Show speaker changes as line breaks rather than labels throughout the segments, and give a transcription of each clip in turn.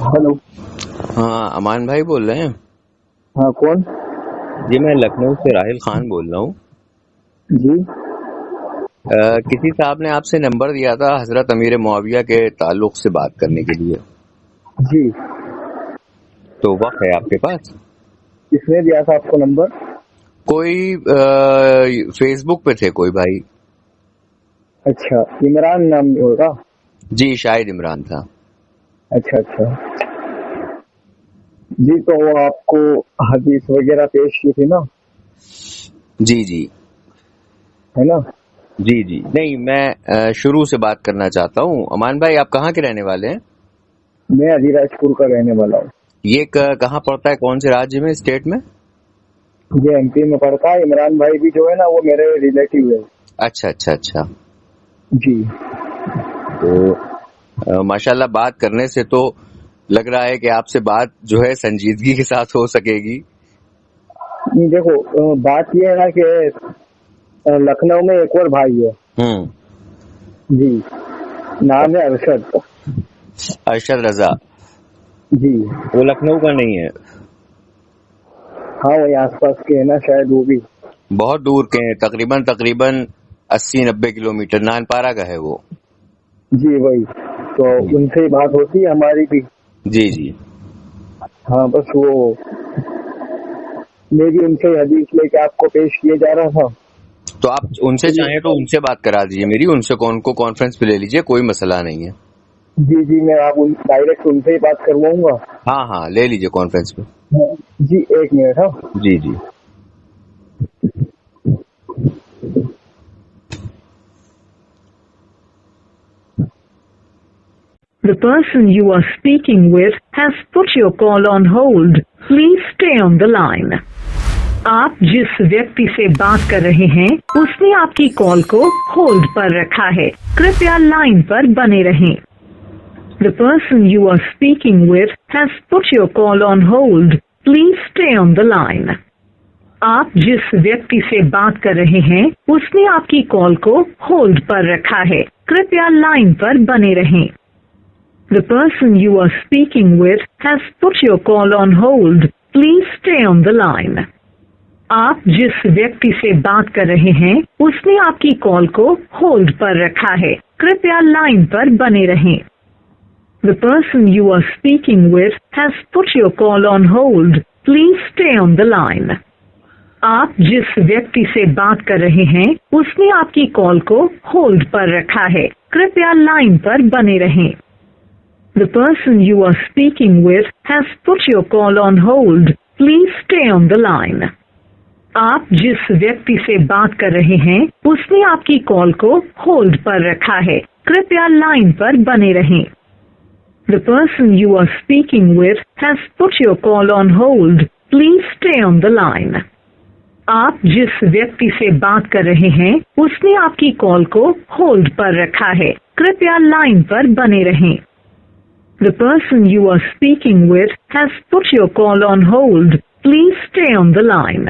Hello.
हाँ, अमान भाई बोल रहे हैं?
हाँ, कौन?
जी, मैं लखनऊ से राहिल खान बोल रहा हूँ।
जी
किसी साहब ने आपसे नंबर दिया था हजरत अमीर मुआविया के ताल्लुक से बात करने के लिए,
जी।
तो वक्त है आपके पास?
किसने दिया था आपको नंबर?
कोई फेसबुक पे थे कोई भाई।
अच्छा, इमरान नाम होगा।
जी, शायद इमरान था।
अच्छा अच्छा। जी, तो वो आपको हदीस वगैरह पेश की थी ना,
जी जी
है ना?
जी जी। नहीं, मैं शुरू से बात करना चाहता हूँ। अमान भाई, आप कहाँ के रहने वाले हैं?
मैं अलीराजपुर का रहने वाला हूँ।
ये कहाँ पड़ता है, कौन से राज्य में, स्टेट में?
ये एमपी में पड़ता है। इमरान भाई भी जो है ना, वो मेरे रिलेटिव है।
अच्छा अच्छा अच्छा।
जी।
तो माशाल्लाह, बात करने से तो लग रहा है कि आपसे बात जो है संजीदगी के साथ हो सकेगी।
नहीं, देखो, बात ये है ना कि लखनऊ में एक और भाई है। जी। नाम है अरशद।
अरशद रजा।
जी।
वो लखनऊ का नहीं है?
हाँ, वही आसपास के है ना, शायद वो भी।
बहुत दूर के हैं, तकरीबन तकरीबन 80-90 किलोमीटर। नानपारा का है वो।
जी, वही। तो
जी
उनसे ही बात होती है हमारी भी।
जी जी।
हाँ, बस वो मेरी उनसे हदीस लेके आपको पेश किए जा रहा था।
तो आप उनसे चाहें तो उनसे बात करा दीजिए मेरी, उनसे कौन को कॉन्फ्रेंस पे ले लीजिए, कोई मसला नहीं है।
जी जी, मैं आप डायरेक्ट उनसे ही बात करवाऊंगा।
हाँ हाँ, ले लीजिए कॉन्फ्रेंस पे।
जी, एक मिनट। हाँ।
जी जी।
The person you are speaking with has put your call on hold. Please stay on the line. आप जिस व्यक्ति से बात कर रहे हैं उसने आपकी कॉल को होल्ड पर रखा है। कृपया लाइन पर बने रहें। The person you are speaking with has put your call on hold. Please stay on the line. आप जिस व्यक्ति से बात कर रहे हैं उसने आपकी कॉल को होल्ड पर रखा है। कृपया लाइन पर बने रहें। The person you are speaking with has put your call on hold. Please stay on the line. आप जिस व्यक्ति से बात कर रहे हैं उसने आपकी कॉल को होल्ड पर रखा है। कृपया लाइन पर बने रहें। The person you are speaking with has put your call on hold. Please stay on the line. आप जिस व्यक्ति से बात कर रहे हैं उसने आपकी कॉल को होल्ड पर रखा है। कृपया लाइन पर बने रहें। The person you are speaking with has put your call on hold. Please stay on the line. आप जिस व्यक्ति से बात कर रहे हैं उसने आपकी कॉल को होल्ड पर रखा है। कृपया लाइन पर बने रहें। The person you are speaking with has put your call on hold. Please stay on the line. आप जिस व्यक्ति से बात कर रहे हैं उसने आपकी कॉल को होल्ड पर रखा है। कृपया लाइन पर बने रहें। The person you are speaking with has put your call on hold. Please stay on the line.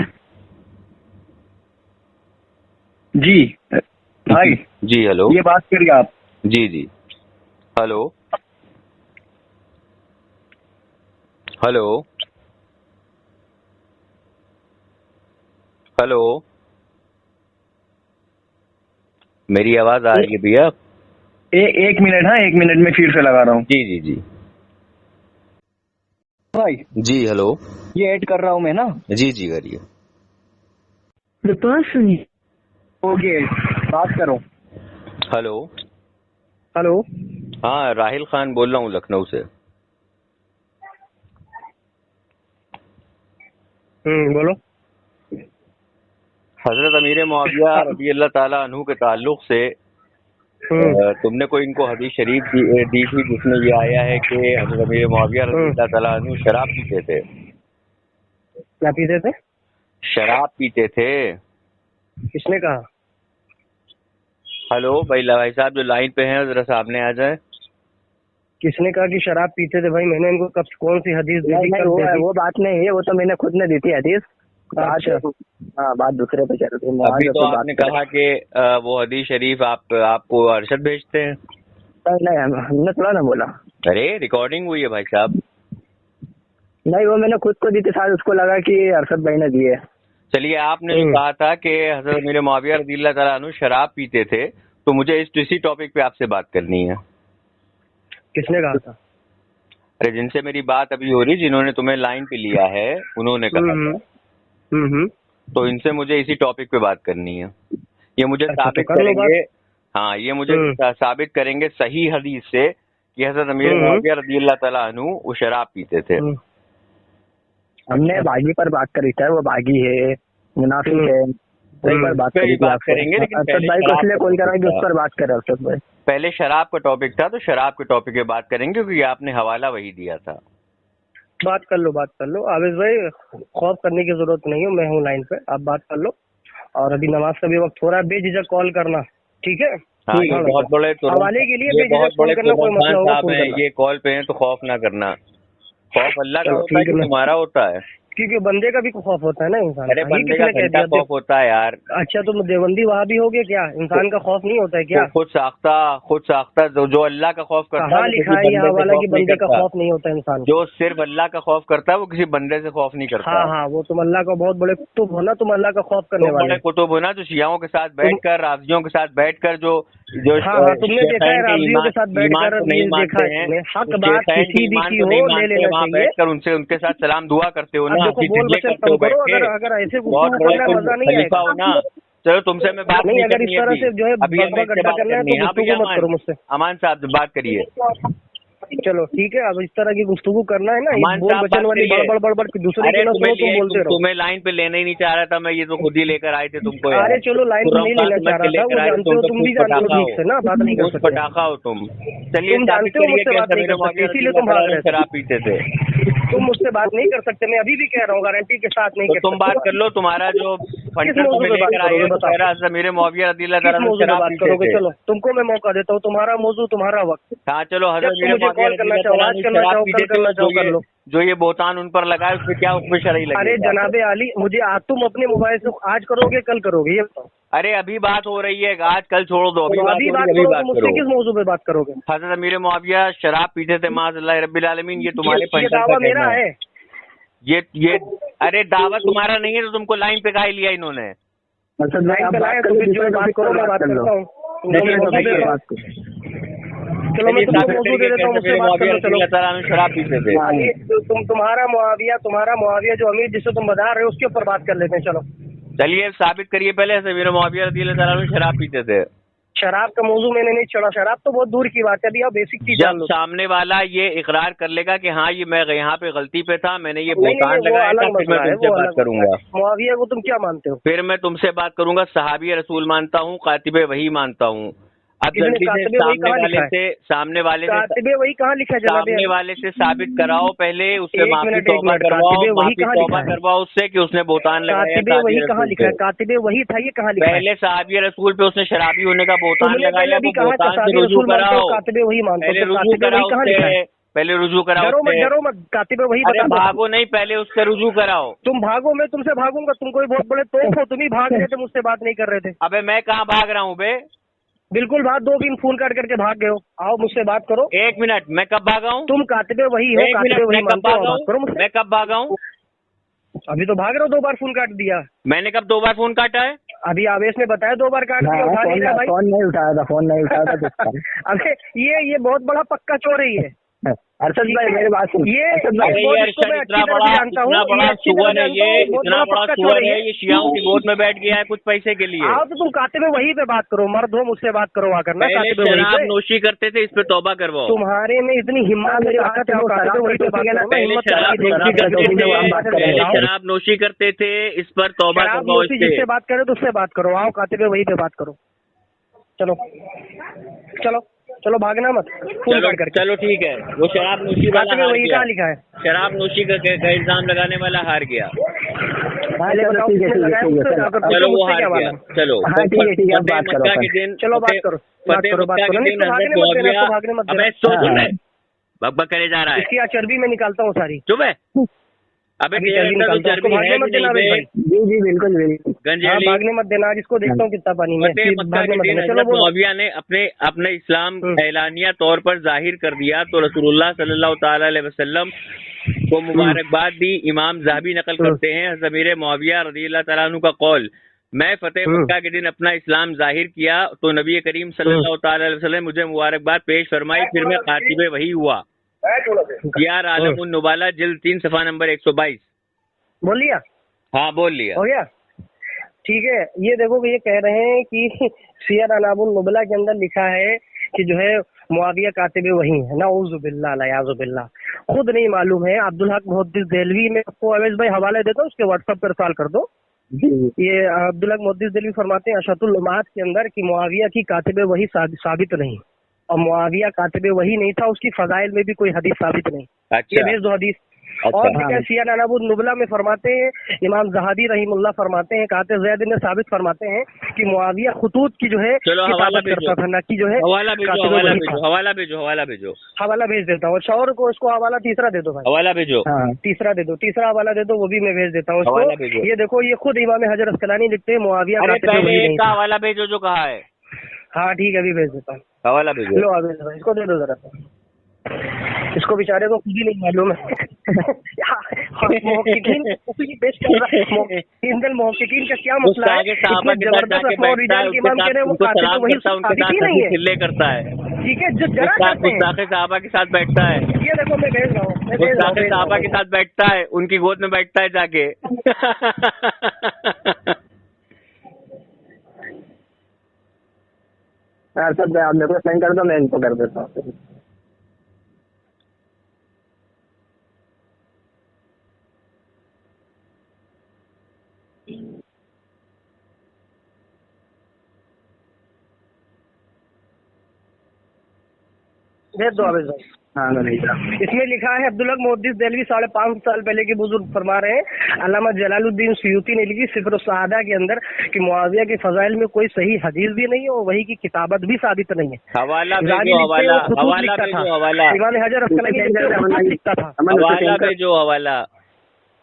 जी भाई।
जी हेलो।
ये बात करिए आप।
जी जी। Hello hello hello. मेरी आवाज आ रही है भैया?
एक मिनट। हाँ, 1 मिनट में फिर से लगा रहा हूँ।
जी जी जी
भाई,
जी। हेलो।
ये ऐड कर रहा हूँ मैं ना।
जी जी, करिए।
The person
ओके, बात करो।
हेलो।
हेलो।
हाँ, राहिल खान बोल रहा हूँ लखनऊ से।
बोलो।
हजरत अमीर मुआविया रज़ी अल्लाह ताला अन्हु के ताल्लुक से तुमने कोई इनको हदीस शरीफ दी थी जिसमें ये आया है कि हजरत अमीर मुआविया रज़ी अल्लाह ताला अन्हु शराब पीते थे।
क्या पीते थे?
शराब पीते थे।
किसने कहा?
हेलो भाई साहब जो लाइन पे हैं जरा सामने आ जाए।
किसने कहा कि शराब पीते थे? भाई, मैंने इनको कब कौन सी हदीस दी थी? वो बात नहीं है, वो तो मैंने खुद ने दी थी हदीस।
अच्छा।
हाँ, बात दूसरे पे चल रही है।
अभी तो आपने कहा कि वो हदीस शरीफ आपको अरशद भेजते हैं।
नहीं, हमने थोड़ा ना बोला।
अरे रिकॉर्डिंग हुई है भाई साहब।
नहीं, वो मैंने खुद को दी थी, शायद उसको लगा कि अरशद भाई ने दिए।
चलिए, आपने जो कहा था कि हजरत अमीर मुआविया रज़ियल्लाहु ताला अन्हु शराब पीते थे, तो मुझे इसी टॉपिक पे आपसे बात करनी है।
किसने कहा था?
अरे जिनसे मेरी बात अभी हो रही, जिन्होंने तुम्हें लाइन पे लिया है, उन्होंने कहा था। तो इनसे मुझे इसी टॉपिक पे बात करनी है। ये मुझे साबित करेंगे, हाँ ये मुझे साबित करेंगे सही हदीस से कि हजरत अमीर मुआविया रज़ियल्लाहु ताला अन्हु वो शराब पीते थे।
हमने बागी पर बात करी था, वो बागी है, मुनाफिक है, उस पर बात
करेंगे, लेकिन
अरशद भाई को इसलिए कॉल करा कि उस पर बात करे अरशद भाई।
पहले शराब का टॉपिक था, तो शराब के टॉपिक पे बात करेंगे, क्योंकि आपने हवाला वही दिया था।
बात कर लो आवेश भाई, खौफ करने की जरूरत नहीं है, मैं हूँ लाइन पे, आप बात कर लो। और अभी नमाज का भी वक्त हो रहा है, बेझिझक कॉल करना, ठीक है?
हाँ, ये बहुत बड़े
हवाले के लिए बेझिझक कॉल करना, कोई मतलब होगा
ये कॉल पे हैं तो खौफ ना करना। खौफ अल्लाह का होता है कि तुम्हारा होता है?
क्योंकि बंदे का भी खौफ होता है ना इंसान।
अरे बंदे का घंटा खौफ होता है यार।
अच्छा, तुम देवबंदी वहाँ भी हो गए क्या? इंसान का खौफ नहीं होता है क्या?
खुद साख्ता जो अल्लाह का खौफ करता है,
लिखा है ये हवाला की बंदे का खौफ नहीं होता इंसान।
जो सिर्फ अल्लाह का खौफ करता है वो किसी बंदे से खौफ नहीं करता।
हाँ, वो तुम अल्लाह का बहुत बड़े कुतुब हो ना, तुम अल्लाह का खौफ करने वाले
बड़े कुतुब हो ना, जो शियाओं के साथ बैठकर, राज़ियों के साथ बैठकर जो
तुमने देखा है, राज़ियों के साथ बैठकर
नहीं मानते हैं,
हक बात किसी भी की हो ले लेना चाहिए,
बैठकर उनके साथ सलाम दुआ करते हो ना,
अगर ऐसे मजा नहीं आएगा
ना। चलो तुमसे मैं बात नहीं,
अगर इस तरह से जो है गड्ढा करना है तो गुफ्तगू मत करो मुझसे।
अमान साहब बात करिए।
चलो ठीक है, अब इस तरह की गुफ्तगू करना है ना, बोल बचन वाली बड़बड़ दूसरे के तुम बोलते रहो।
तुम्हें लाइन पे लेना ही नहीं चाह रहा था मैं, ये तो खुद ही लेकर आए थे तुमको।
अरे चलो लाइन पे नहीं लेना चाह रहा था, वो जानते हो, तुम भी जानते हो ठीक से ना, बात नहीं कर सकते।
पटाखा हो तुम। चलिए,
तुम जानते हो मुझसे बात नहीं कर सकते, इसीलिए तुम भाग रहे
शराब पीते थे।
तुम मुझसे बात नहीं कर सकते, मैं अभी भी कह रहा हूँ, गारंटी के साथ नहीं कर सकते।
तुम बात कर लो, तुम्हारा जो मेरे मुआविया रज़ियल्लाहु ताला अन्हु शराब पीते थे।
चलो तुमको मैं मौका देता हूँ, तुम्हारा मौजू तुम्हारा वक्त।
हाँ चलो, हजरत
कॉल करना चाहो, आज करना चाहो, कल करना चाहो कर लो।
जो ये बोतान उन पर लगा है उसमें क्या उसमें शरई लगी?
अरे जनाबे आली, मुझे तुम अपने मोबाइल से आज करोगे कल करोगे ये बताओ?
अरे अभी बात हो रही है, आज कल छोड़ दो, अभी बात
मुझसे किस मौजू पे बात करोगे?
हजरत अमीर मुआविया शराब पीते थे माज़अल्लाह रब्बिल आलमीन, ये तुम्हारे
दावा मेरा है।
ये अरे दावा तुम्हारा नहीं है, तो तुमको लाइन पे काहे लिया इन्होंने?
लाइन पे लाया तो फिर जो बात करो, मैं बात करता हूँ। चलो मैं तुमको मौजू दे देता हूँ, मुझसे बात कर लो। चलो,
शराब पीते थे
तुम्हारा मुआविया जो अमीर जिसे तुम बता रहे हो उसके ऊपर बात कर लेते हैं। चलो
चलिए साबित करिए पहले, अमीर मुआविया रज़ियल्लाहु ताला अन्हु शराब पीते थे।
शराब का मौजू मैंने नहीं चढ़ा, शराब तो बहुत दूर की बात है, अभी आप बेसिक चीज जान लो।
सामने वाला ये इकरार कर लेगा कि हाँ ये मैं यहाँ पे गलती पे था, मैंने ये बोतान लगाया था, फिर मैं तुमसे बात करूंगा।
मुआविया को तुम क्या मानते हो?
फिर मैं तुमसे बात करूंगा, सहाबी रसूल मानता हूँ, कातिबे वही मानता हूँ। अब जल्दी से सामने वाले
वही कहाँ लिखा है?
सामने वाले से साबित कराओ पहले, उससे माफी तौबा करवाओ उससे कि उसने बोतान लगाया।
वही कहाँ लिखा है? कातिबे वही था, ये कहाँ लिखा है?
पहले सहाबी रसूल पे उसने शराबी होने का बोतान लगाया,
रुजू कराओ। कातिबे वही मानते,
पहले रुजू कराओ।
डरो मत, कातिबे वही।
भागो नहीं, पहले उससे रुजू कराओ।
तुम भागो, मैं तुमसे भागूंगा? तुम कोई बहुत बड़े तोप हो, तुम ही भाग रहे थे, मुझसे बात नहीं कर रहे थे।
अबे मैं कहाँ भाग रहा हूँ बे?
बिल्कुल बात, 2 दिन फोन काट करके भाग गए हो। आओ मुझसे बात करो।
1 मिनट, मैं कब भागा हूँ?
तुम कातिबे वही हो, कातिबे वही मानते हो, बात करो मुझसे।
मैं कब भागा हूँ?
अभी तो भाग रहे हो, 2 बार फोन काट दिया।
मैंने कब 2 बार फोन काटा है?
अभी आवेश ने बताया 2 बार काट दिया, उठा नहीं था भाई। फोन नहीं उठाया था। अबे ये बहुत बड़ा पक्का चोर है। अरशद भाई मेरे बात सुन,
ये इतना बड़ा सुअर है, ये शियाओं की गोद में बैठ गया है कुछ पैसे के लिए।
आओ तो तुम कातिबे वही पे बात करो, मर्द हो, मुझसे बात करो आकर ना।
शराब नोशी करते थे, इस पे तौबा करवाओ।
तुम्हारे में इतनी हिम्मत
शराब नोशी करते थे, इस पर तौबा करवाओ।
जिससे बात करे तो उससे बात करो, आओ कातिबे वही पे बात करो। चलो चलो चलो, भागना मत।
चलो ठीक है, वो शराब नोशी वाला हार गया।
कहाँ लिखा है?
शराब नोशी का इल्जाम लगाने वाला हार गया। चलो वो हार गया। चलो मक्का के दिन,
चलो बात करो।
बकबक करे जा रहा है।
इसकी चर्बी में निकालता हूँ सारी।
चुप है। अबे
जी जी बिल्कुल
गंजेली
भागने मत देना, जिसको देखता हूँ कितना पानी में भागने मत देना। चलो बोलो।
मुआविया ने अपने इस्लाम एलानिया तौर पर जाहिर कर दिया तो रसूलुल्लाह सल्लल्लाहु ताला अलैहि वसल्लम को मुबारकबाद दी। इमाम ज़हाबी नकल करते हैं हज़रत अमीर मुआविया रज़ियल्लाहु ताला अन्हु का कौल, मैं फतेह मक्का के दिन अपना इस्लाम जाहिर किया तो नबी करीम सल्लल्लाहु ताला अलैहि वसल्लम मुझे मुबारकबाद पेश फरमाई, फिर मैं कातिबे वही हुआ। यार आलमुन नुबाला जिल्द 3 सफ़ा नंबर 122।
बोल लिया?
हाँ बोल लिया।
हो गया, ठीक है। ये देखो ये कह रहे हैं कि सियर अलामुन नुबला के अंदर लिखा है कि जो है मुआविया कातिबे वही है। नाउज़ुबिल्लाह लयाज़ुबिल्लाह, खुद नहीं मालूम है। अब्दुल हक मुहद्दिस देहलवी में आपको अवेश भाई हवाले देता हूँ, उसके व्हाट्सएप पर सवाल कर दो। ये अब्दुल हक मुहद्दिस देहलवी फरमाते हैं अशतुल उम्मात के अंदर कि मुआविया की कातिबे वही साबित नहीं, और मुआविया कातिबे वही नहीं था, उसकी फजाइल में भी कोई हदीस साबित नहीं।
अच्छा।
ये भेज दो हदीस। और सियर अलामुन नुबला में फरमाते हैं, इमाम ज़हाबी रहीमुल्लाह फरमाते हैं, कातिब ज़ैद ने साबित फरमाते हैं कि मुआविया खुतूत की जो है किताबत करता था, ना कि जो है हवाला भेजो। हवाला भेज देता हूँ। शौर को उसको हवाला तीसरा दे दो भाई, हवाला भेजो। हाँ तीसरा दे दो, तीसरा हवाला दे दो, वो भी मैं भेज देता हूँ उसको। ये देखो ये खुद इमाम हजर अस्कलानी लिखते हैं मुआविया का
हवाला भेजो जो कहा है।
हाँ ठीक है, अभी भेज देता हूँ,
हवाला भेजो।
लो अभी इसको दे दो जरा, इसको बेचारे को खुद ही नहीं मालूम है। मोहक्किकीन का क्या मसला है? जबरदस्त रिजाल के इमाम कह रहे हैं वो कातिब वही साबित ही नहीं है,
करता है।
ठीक है, जो जरा
गुस्ताखे सहाबा के साथ बैठता है।
ये देखो मैं भेज रहा हूँ,
गुस्ताखे सहाबा के साथ बैठता है, उनकी गोद में बैठता है जाके।
सब आप मेरे को सेंड कर दो, मैं इनको कर देता हूँ। भेज दो आवेश भाई। हाँ मैं भेज रहा हूँ। इसमें लिखा है अब्दुल हक मुहद्दिस देहलवी 550 साल पहले के बुजुर्ग फरमा रहे हैं, अल्लामा जलालुद्दीन सुयूती ने लिखी सिफ़र सआदा के अंदर कि मुआविया की फजाइल में कोई सही हदीस भी नहीं है और वही की किताबत भी साबित नहीं है।
हवाला
इमाम हजर अस्कलानी लिखता था।
हवाला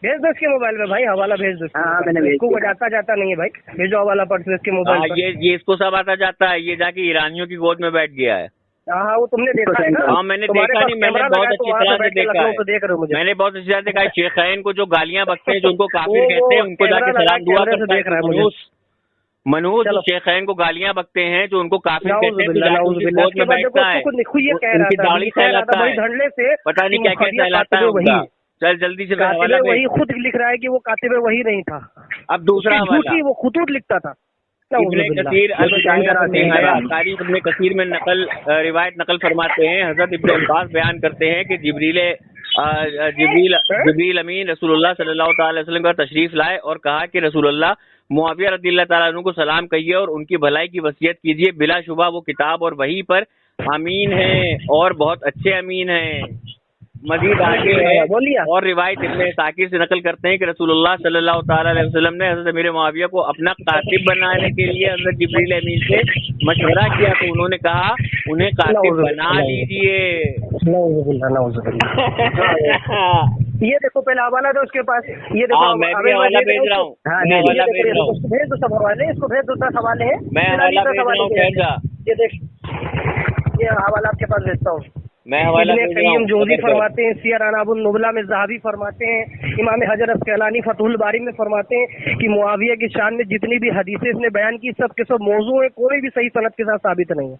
भेज दो इसके मोबाइल में भाई, हवाला भेज दो। हाँ मैंने इसको जाता नहीं है भाई, भेजो हवाला पर इसके मोबाइल पर।
ये इसको सब आता जाता है, ये जाके ईरानियों की गोद में बैठ गया है।
हाँ वो तुमने देखा है ना?
हाँ मैंने देखा नहीं, मैंने बहुत अच्छी तरह से देखा है। मैंने बहुत अच्छी तरह से देखा है। शेखैन को जो गालियां बकते हैं, जो उनको काफिर कहते हैं, उनको जाके सलाम दुआ करता है। मनूस शेखैन को गालियां बकते हैं, जो उनको काफिर कहते हैं, उनकी गोद में बैठता है, उनकी दाढ़ी सहलाता है, पता नहीं क्या क्या सहलाता है उनका। चल जल्दी से
वही खुद लिख रहा है कि वो कातिब वही नहीं था।
अब दूसरा
वो खुतूत लिखता था।
इब्ने कसीर में रिवायत नकल फरमाते हैं, हजरत इब्ने अब्बास बयान करते हैं कि जिब्रील अमीन रसूलुल्लाह सल्लल्लाहु अलैहि वसल्लम का तशरीफ लाए और कहा कि रसूलुल्लाह मुआविया रज़ियल्लाहु ताला अन्हु को सलाम कहिए और उनकी भलाई की वसीयत कीजिए, बिलाशुबा वो किताब और वही पर अमीन है और बहुत अच्छे अमीन हैं। मजीद आगे है और रिवायत इब्ने साकिर से नकल करते हैं कि रसूलुल्लाह सल्लल्लाहु ताला अलैहि वसल्लम ने हज़रत अमीर मुआविया को अपना कातिब बनाने के लिए हज़रत जिब्रील अमीन से मशवरा किया, तो उन्होंने कहा उन्हें कातिब बना लीजिए।
ये देखो पहले हवाला दो उसके पास, ये देखो
मैं भी हवाला भेज रहा हूँ,
भेज दो सब हवाले, इसको भेज दो 10 हवाले हैं,
मैं हवाला भेज रहा हूँ।
ये देख ये हवाला आपके पास भेजता हूँ।
मैं हवाला
जोजी फरमाते हैं, सियर अलामुन नुबला में ज़हाबी फरमाते हैं, इमाम हजर अस्कलानी फतहुल बारी में फरमाते हैं कि मुआविया की शान में जितनी भी हदीसें इसने बयान की सब के सब मौजू है, कोई भी सही सनद के साथ साबित नहीं है।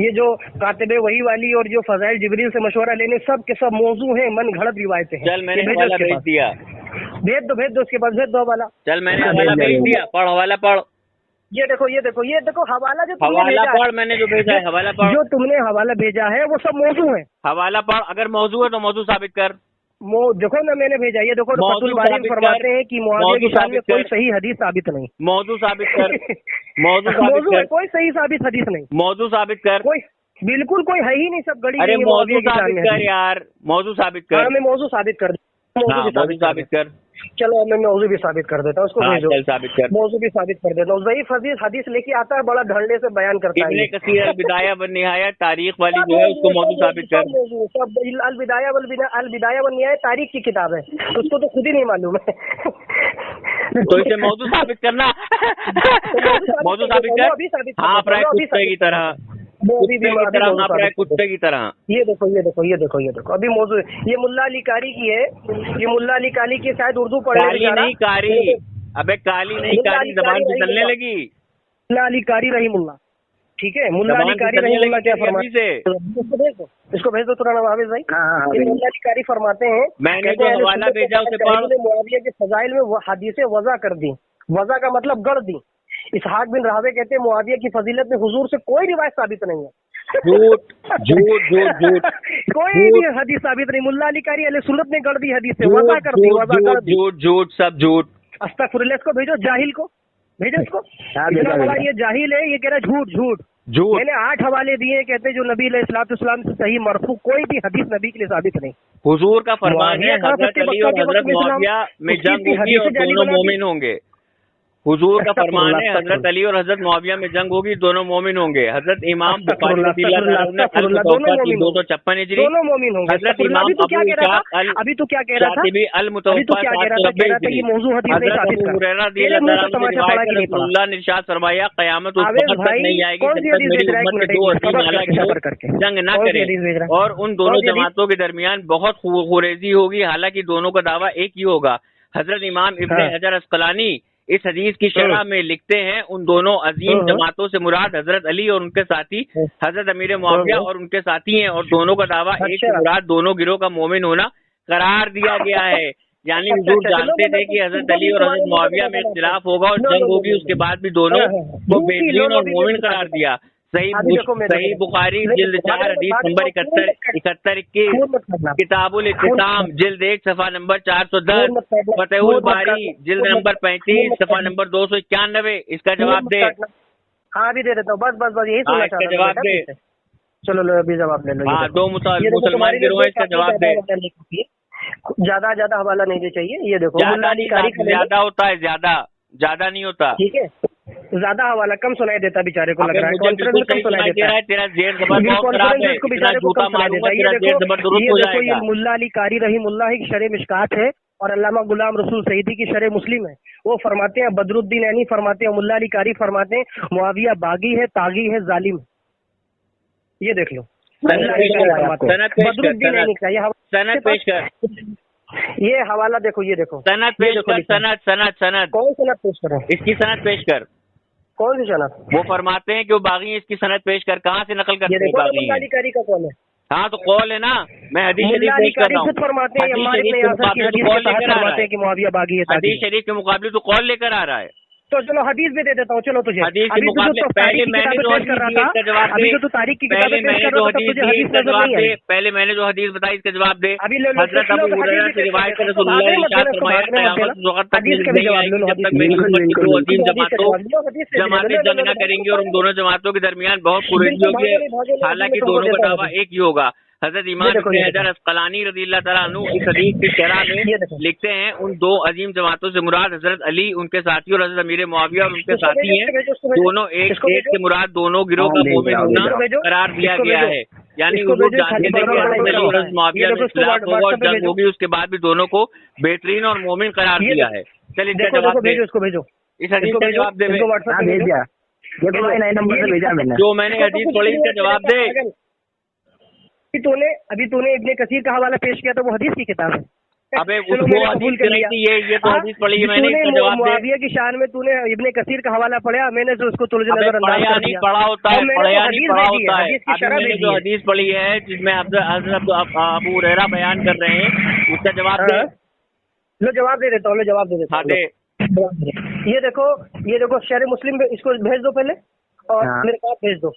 ये जो कातिबे वही वाली और जो फजाइल जिब्रील से मशवरा लेने सब के सब मौजू हैं, मन घड़त रिवायतें हैं।
चल मैंने हवाला भेज दिया,
भेज दो उसके पास, भेज दो हवाला।
चल मैंने हवाला भेज दिया, पढ़ हवाला पढ़।
ये देखो हवाला जो
हवाला पढ़, मैंने जो भेजा है हवाला पढ़,
जो तुमने हवाला भेजा है वो सब मौजू है।
हवाला पढ़, अगर मौजू है तो मौजू साबित कर।
देखो ना मैंने भेजा, ये देखो फतहुल बारी में फरमाते हैं कि मुआविया की शान में कोई सही हदीस साबित नहीं।
मौजू साबित कर,
मौजू कोई सही साबित हदीस नहीं,
मौजू साबित कर,
कोई बिल्कुल कोई है ही नहीं, सब गड़ी।
अरे मौजू साबित कर यार, मौजू साबित कर।
मैं मौजू साबित कर,
मौजू साबित कर।
चलो मैं मौजू भी साबित कर देता हूँ, उसको भेजो।
चल साबित कर।
मौजू भी साबित कर देता हूँ। ज़ईफ़ हदीस लेके आता है, बड़ा ढंडे से बयान करता है।
इब्ने कसीर अल-बिदाया व निहाया तारीख वाली जो है उसको मौजू साबित कर।
अल-बिदाया व निहाया तारीख की किताब है, उसको तो खुद ही नहीं मालूम है।
तो इसे मौजू साबित करना। मौजू साबित कर। हाँ अपना कुत्ते की तरह, कुत्ते की तरह।
ये देखो अभी मौजू, ये मुल्ला अली कारी की है, ये मुल्ला अली कारी की, शायद उर्दू पढ़े।
काली नहीं कारी, अबे काली नहीं कारी, जबान फिसलने लगी।
मुल्ला अली कारी रहीमुल्लाह, ठीक है, मुल्ला अली कारी रहीमुल्लाह क्या फरमाते हैं, इसको भेज दो तुरंत हाफिज भाई। मुल्ला अली कारी फरमाते हैं,
मैंने जो हवाला भेजा उसे पढ़।
मुआविया के फजाइल में वो हदीसें वज़ा कर दी, वज़ा का मतलब गढ़ दी। इसहाक बिन राहवे कहते हैं मुआविया की फजीलत में हुजूर से कोई रिवायत साबित नहीं है।
झूठ
कोई भी हदीस साबित नहीं। मुल्ला अली कारी अहले सुन्नत ने गढ़ दी हदीस से, वज़ा कर दी, वज़ा कर दी।
झूठ सब झूठ।
अस्तगफिरुल्लाह, इसको भेजो, जाहिल को भेजो इसको। इतना बड़ा ये जाहिल है, ये कह रहा है झूठ। मैंने 8 हवाले दिए, कहते जो नबी अलैहिस्सलाम से सही मरफू कोई भी हदीस नबी के लिए साबित नहीं।
हुजूर का फरमान है हजरत अली और हजरत मुआविया में जंग होगी और दोनों मोमिन होंगे। हुजूर का फरमान है हजरत अली और हजरत मुआविया में जंग होगी, दोनों मोमिन होंगे। हजरत इमाम बुखारी रज़ियल्लाहु अन्हु 256 हिजरी,
दोनों मोमिन होंगे।
हजरत इमाम
अभी तो क्या कह रहा था, अभी तो क्या कह रहा था,
अल-मुतवफ़्फ़ा
ये मौजू हदीस नहीं साबित कर।
रसूलुल्लाह ने इरशाद फरमाया क़यामत उस वक्त तक नहीं आएगी जब तक मेरी उम्मत के 2 अज़ीम आलम जंग न करें और उन दोनों जमातों के दरमियान बहुत खुरेजी होगी, हालांकि दोनों का दावा एक ही होगा। हजरत इमाम इब्ने हजर अस्क़लानी इस हदीस की शरह में लिखते हैं, उन दोनों अजीम जमातों से मुराद हजरत अली और उनके साथी हजरत अमीर मुआविया और उनके साथी हैं, और दोनों का दावा एक से मुराद दोनों गिरोह का मोमिन होना करार दिया गया है। यानी हुजूर जानते थे कि हजरत अली और हजरत मुआविया में इख्तिलाफ होगा और जंग होगी, उसके बाद भी दोनों को बेहतरीन और मोमिन करार दिया। सही बुखारी जिल्द 4 हदीस नंबर 71-21, किताबुल इत्तिसाम जिल्द 1 सफ़ा नंबर 410, फतहुल बारी जिल्द नंबर 35 सफ़ा नंबर 291। इसका जवाब दे।
हाँ अभी दे देता हूँ, बस यही सुनना चाहता हूँ।
जवाब दे।
चलो लो अभी जवाब ले लो।
हाँ 2 मुसलमान गिरोह है, इसका जवाब दे।
ज्यादा हवाला नहीं दे चाहिए। ये देखो
ज्यादा होता है, ज्यादा नहीं होता,
ठीक है। ज्यादा हवाला कम सुनाई देता बेचारे को, लग रहा है कॉन्फ्रेंस में कम सुनाई देता है।
तेरा जेर जबर बहुत खराब है, बेचारे को कम सुनाई देता है। ये देखो
ये मुल्ला अली कारी रहीमुल्लाह की शरह मिशकात है और अल्लामा गुलाम रसूल सईदी की शरह मुस्लिम है। वो फरमाते हैं, बदरुद्दीन ऐनी फरमाते हैं, मुल्ला अली कारी फरमाते हैं मुआविया बागी है, तागी है, जालिम। ये देख लो, बदरुद्दीन ऐनी का
सनद पेश कर।
ये हवाला देखो, ये देखो
सनद पेश कर। सनद
कौन सनद पेश करें?
इसकी सनद पेश कर।
कौन सी सनद?
वो फरमाते हैं कि वो बागी है, इसकी सनद पेश कर। कहाँ से नकल करते हैं?
मुल्ला अली कारी का कौन है?
हाँ तो कौल है ना, मैं हदीस शरीफ पेश कर रहा हूँ।
फरमाते हैं कि मुआविया बागी है।
हदीस शरीफ के मुकाबले तो कौल लेकर आ रहा है।
तो चलो हदीस भी दे देता हूँ। चलो तुझे
हदीस के मुकाबले पहले मैंने जो हदीस दी इसका जवाब दे। पहले मैंने जो हदीस दी इसका जवाब दे। पहले मैंने जो हदीस बताई इसका जवाब दे। हजरत अबू हुरैरा से रिवायत है, रसूलुल्लाह ने इरशाद फरमाया क़यामत उस वक्त तक नहीं आएगी जब तक मेरी उम्मत की 2 अजीम जमातें जंग न करेंगी और उन दोनों जमातों के दरमियान बहुत कुरेजी होगी, हालांकि दोनों का दावा एक ही होगा। हजरत इमाम इब्ने हजर अस्क़लानी रज़ियल्लाहु तआला अन्हु इस हदीस की शरह में लिखते हैं, उन 2 अजीम जमातों से मुराद हजरत अली, उनके साथी और हजरत अमीर मुआविया और उनके साथी हैं। दोनों एक से मुराद दोनों गिरोह का मोमिन होना करार दिया गया है। यानी हुजूर जानते थे कि हजरत अली और हजरत मुआविया में इख्तिलाफ होगा और जंग होगी, उसके बाद भी दोनों को बेहतरीन और मोमिन करार दिया है। चल इसका जवाब दे। इस हदीस का जवाब दे। जो मैंने हदीस पढ़ी इसका जवाब दे।
अभी तूने इब्ने कसीर का हवाला पेश किया, तो वो हदीस की किताब है।
अबे वो हदीस नहीं थी, ये तो हदीस पढ़ी है मैंने, इसका जवाब दे।
मुआविया की शान में तूने इब्ने कसीर का हवाला पढ़ा, मैंने तो उसको तुझे नजरअंदाज कर दिया।
पढ़ा होता है, मैंने जो हदीस पढ़ी है जिसमें हजरत अबू हुरैरा बयान कर रहे हैं, उसका जवाब दे।
लो जवाब दे देता हूँ, जवाब दे देता हूँ। ये देखो शरह मुस्लिम, इसको भेज दो पहले और मेरे पास भेज दो।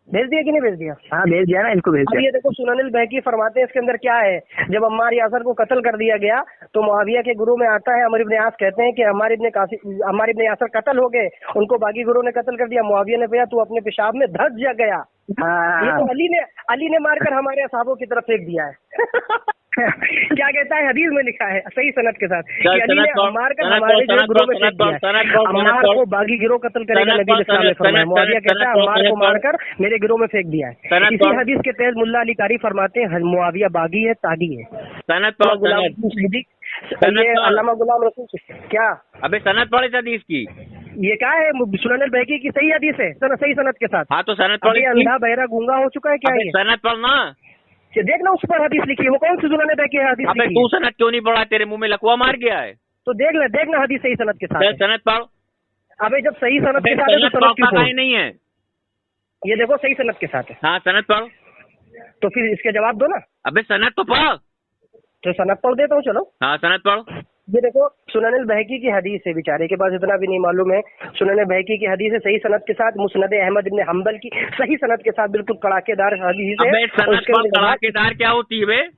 भेज दिया कि नहीं भेज दिया?
हाँ भेज दिया ना, इनको भेज दिया।
ये देखो सुननिल बैकी फरमाते हैं, इसके अंदर क्या है। जब अम्मार यासर को कत्ल कर दिया गया तो मुआविया के गुरु में आता है, अमर इब्ने आस कहते हैं कि अम्मार इब्ने यासर कत्ल हो गए, उनको बागी गुरु ने कत्ल कर दिया। मुआविया ने कहा तू अपने पेशाब में धस जा गया। ये तो अली ने मारकर हमारे असहाबों की तरफ फेंक दिया है। क्या कहता है, हदीस में लिखा है सही सनद के साथ कि अली ने अम्मार का
सनद
हमारे
पढ़,
गिरोह में फेंक दिया। अम्मार को बागी गिरोह कत्ल करेगा, नबी इस्लाम ने फरमाया। मुआविया कहता है अम्मार को मारकर मेरे गिरोह में फेंक दिया है। इसी हदीस के तहत मुल्ला अली कारी फरमाते हैं मुआविया बागी है, तागी है। ये अल्लामा गुलाम रसूल क्या,
अबे सनद पढ़ इस हदीस की,
ये क्या है, सुनन अल बैकी की सही हदीस है, सही सनद के साथ।
हाँ तो सनद पढ़,
अंधा बहरा गूंगा हो चुका है क्या ये?
सनद पढ़ना,
देखना उस पर हदीस लिखी है, वो कौन सी सुनन अल बैकी है हदीस?
अबे तू सनद क्यों नहीं पढ़ा, तेरे मुंह में लकवा मार गया है?
तो देखना हदीस सही सनद के साथ।
सनद पढ़।
अबे जब सही सनद के साथ है तो सनद क्यों पढ़?
नहीं है,
ये देखो सही सनद के साथ है।
हाँ सनद पढ़,
तो फिर इसके जवाब दो ना।
अबे सनद तो पढ़।
तो सनद पढ़ देता हूँ, चलो।
हाँ सनद पढ़।
ये देखो सुनन अल बहकी की हदीस है, बेचारे के पास इतना भी नहीं मालूम है। सुनन अल बहकी की हदीस है सही सनद के साथ, मुस्नद अहमद इब्न हंबल की सही सनद के साथ, बिल्कुल कड़ाकेदार हदीस है।
सनद पर कड़ाकेदार क्या होती है बे?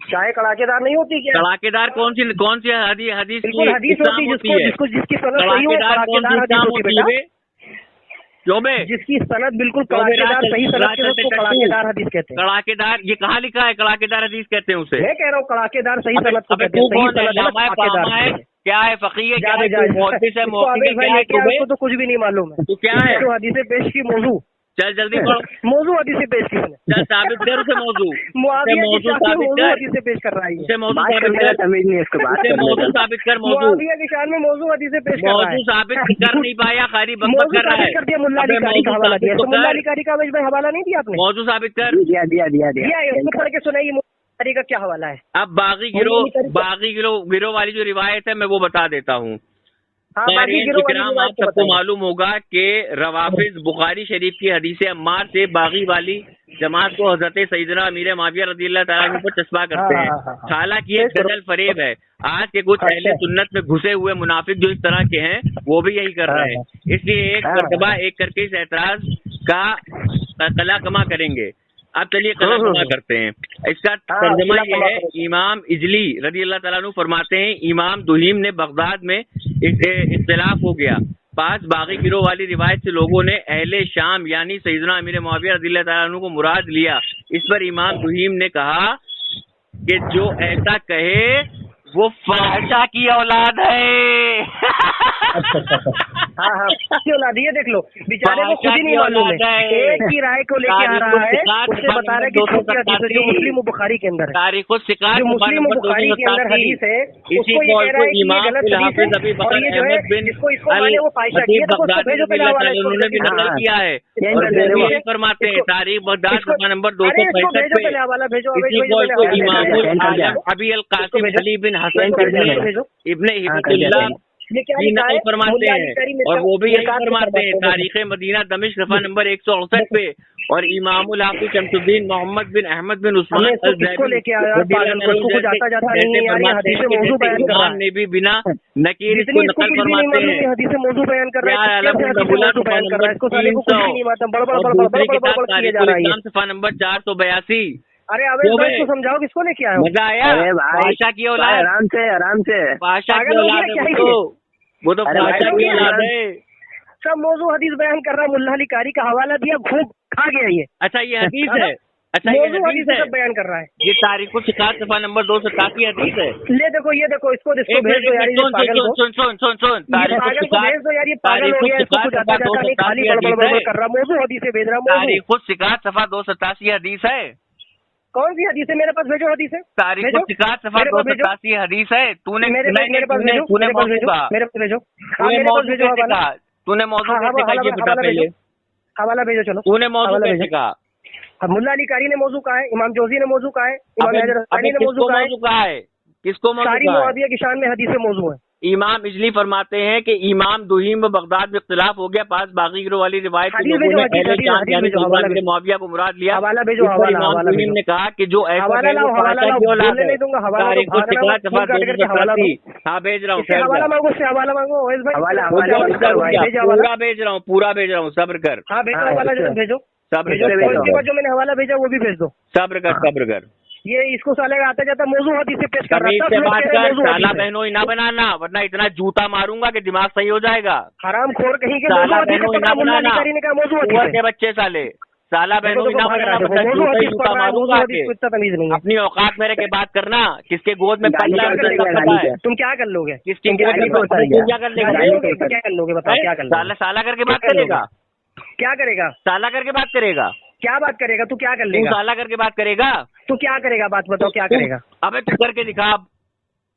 चाहे कड़ाकेदार नहीं होती क्या?
कड़ाकेदार कौन सी हदीस
बिल्कुल हदीस होती है जिसकी सनद सही हो, कड़ाकेदार हदीस होती है बेटा।
क्यों बे?
जिसकी सनद बिल्कुल कड़ाकेदार सही सनद के उसको कड़ाकेदार हदीस कहते हैं।
कड़ाकेदार ये कहाँ लिखा है? कड़ाकेदार हदीस कहते हैं उसे।
मैं कह रहा हूँ कड़ाकेदार सही सनद को कहते हैं।
क्या है फकीह है, क्या है मुहद्दिस है,
उसको तो कुछ भी नहीं मालूम है।
तू क्या है?
तो हदीसें पेश की मौजू,
चल जल्दी पढ़।
मौजू हदीसें पेश की,
चल साबित कर उसे मौजू।
मौजू हदीसें पेश कर रहा है,
उसे मौजू साबित कर, समझ नहीं इसको बात कर, मौजू साबित कर, मौजू
की शान में मौजू हदीसें पेश कर रहा है।
मौजू साबित कर नहीं पाया, खाली बकबक कर रहा है।
कर दिया, मुल्ला अली कारी का हवाला दिया। मुल्ला अली कारी का भाई हवाला नहीं दिया आपने?
मौजू साबित कर,
दिया उसको पढ़ के सुनाइए, मुल्ला अली का क्या हवाला है।
अब बागी गिरोह वाली जो रिवायत है मैं वो बता देता हूँ। आप सबको मालूम होगा कि रवाफिज बुखारी शरीफ की हदीस अम्मार से बागी वाली जमात को हजरत सईदना अमीर मुआविया रज़ियल्लाहु ताला अन्हु पर चस्पा करते हैं। हालांकि ये गजल फरेब है। आज के कुछ अहले सुन्नत में घुसे हुए मुनाफिक जो इस तरह के हैं वो भी यही कर रहे हैं। इसलिए एक मरतबा एक करके इस एतराज का कलाकमा करेंगे। अब चलिए कलाकमा करते हैं। इसका तर्जुमा ये है, इमाम इजली रज़ियल्लाहु ताला अन्हु फरमाते हैं इमाम दुहीम ने बगदाद में इख्तिलाफ हो गया। 5 बागी गिरोह वाली रिवायत से लोगों ने अहले शाम यानी सैयदना अमीर मुआविया रज़ियल्लाहु ताला अन्हु को मुराद लिया। इस पर इमाम दुहीम ने कहा कि जो ऐसा कहे वो फाहिशा की औलाद है।
हाँ औलाद, ये देख लो बेचारे को खुद ही नहीं मालूम है, एक ही राय को लेके आ रहा है। उससे बता रहा है कि जो मुस्लिम बुखारी के अंदर है, जो मुस्लिम बुखारी के अंदर हदीस है, उसको ये कह रहा है कि ये गलत हदीस है और ये जो है इसको माने वो फाहिशा की है। तो उसको भेजो पहले हवाला,
उन्होंने भी नकल किया है। फरमाते हैं तारीख बगदाद सफ़ा नंबर 265 पे
हवाला भेजो।
अबी अल कासिम अली बिन हसन इब्ने हिब्बुल्लाह ये नकल फरमाते हैं और वो भी यही फरमाते हैं तारीख मदीना दमिश्क सफ़ा नंबर 168 पे। और इमामुल हाफिज शमसुद्दीन मोहम्मद बिन अहमद बिन उस्मान इमाम ने भी बिना नकीर इसको नकल फरमाते हैं। सफ़ा नंबर 482।
अरे अबे इसको समझाओ, किसको लेके आए हो?
मजा आया? बादशाह की औलाद, आराम से बादशाह की औलाद है वो तो बादशाह की औलाद है।
सब मौजू हदीस बयान कर रहा, मुल्ला अली कारी का हवाला दिया, खूब खा गया ये।
अच्छा ये हदीस है, अच्छा ये हदीस है,
सब बयान कर रहा है।
ये तारीख शिकायत सफ़ा नंबर 287 हदीस है।
ले देखो, ये देखो, इसको भेज दो यार,
सुन
भेज दो यार, ये पागल हो गया, इसको कुछ आता जाता नहीं, खाली बड़बड़ कर रहा। मौजू हदीस भेज रहा,
तारीख शिकायत सफ़ा 287 हदीस है।
कौन सी हदीस है? मेरे पास भेजो हदीस है।
तारीख शिकायत सफ़ा 287 हदीस है। तूने
मेरे पास भेजो, मेरे पास भेजो,
तूने मौजू कैसे बता पहले,
हवाला भेजो। चलो
तूने मौजू कैसे कहा?
मुल्ला अली कारी ने मौजू कहा है, इमाम जोजी ने मौजू कहा है, इमाम हैदर ने मौजू कहा है।
किसको
सारी मुआविया की शान में हदीसें मौजू है।
इमाम इजली फरमाते हैं कि इमाम दुहीम व बगदाद में इख्तिलाफ हो गया। 5 बागी गिरोह वाली रिवायत मुआविया को मुराद लिया।
हवाला भेजो।
इमाम दुहीम ने कहा कि जो ऐसा हाँ भेज रहा हूँ,
हवाला
पूरा भेज रहा हूँ, सब्र कर।
हाँ भेजो, जो मैंने हवाला भेजा वो भी भेज दो।
सब्र कर।
ये इसको साले का आता जाता मौजू हदीस से पेश कर रहा
है। बात कर, साला बहनों ही ना बनाना, वरना इतना जूता मारूंगा कि दिमाग सही हो जाएगा।
हराम खोर कहीं के
साला बहनों ही ना बनाना,
मौजू
के बच्चे साले साला बहनों
देखो,
ना
भाग
बोलना,
रहा है, देखो,
मतलब
मौजू
जूते
हदीस
जूता
पढ़ रहा है,
मारूंगा
मौजू
आके।
हदीस को इतना तमीज नहीं है।
अपनी औकात मेरे के बात करना, किसके गोद में
तुम क्या
पल्ला
कर
है,
लोगे?
सब पता है।
तुम क्या कर लोगे?
किसकी
तुम क्या
गोद में
कर लोगे?
तू क्या कर लेगा?
क्या कर लोगे? बताओ क्या कर लोगे?
साला साला करके बात
क्या कर लोगे?
करेगा,
क्या करेगा?
साला करके बात करेगा,
क्या बात करेगा? तू क्या कर
तू
लेगा?
साला करके बात करेगा।
तू क्या करेगा? बात बताओ क्या करेगा?
अबे तू करके दिखा,